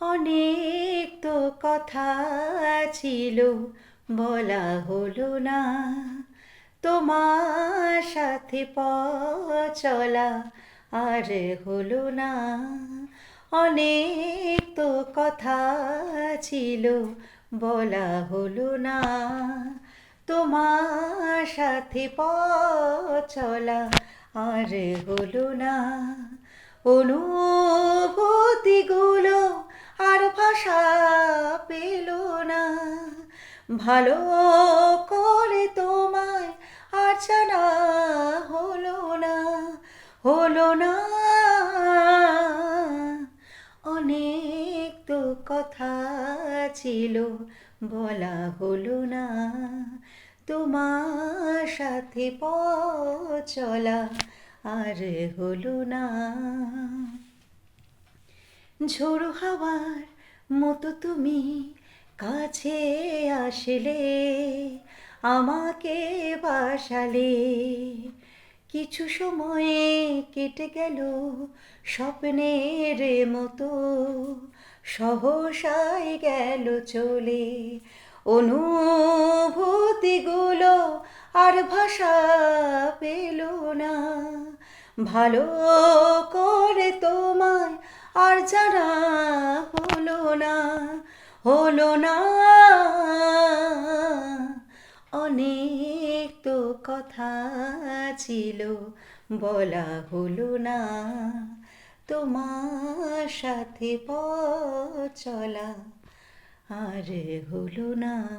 অনেক তো কথা ছিল, বলা হলো না। তোমার সাথে পথ চলা আর হলো না। অনেক তো কথা ছিল, বলা হলো না। তোমার সাথে পথ চলা আর হলো না। অনুভূতিগুলো আর ভাষা পেল না। ভালো করে তোমায় আর জানা হলো না, হলো না। অনেক তো কথা ছিল, বলা হলো না। তোমার সাথে পথ চলা আর হলো না। ঝোড়ো হাওয়ার মতো তুমি কাছে আসলে, আমাকে বাসালে। কিছু সময় কেটে গেল স্বপ্নের মতো, সহসাই গেল চলে। অনুভূতিগুলো আর ভাষা পেল না। ভালো করে তোমায় আর জানা হলো না, হলো না। অনেক তো কথা ছিল, বলা হলো না। তোমার সাথে পথ চলা আর হলো না।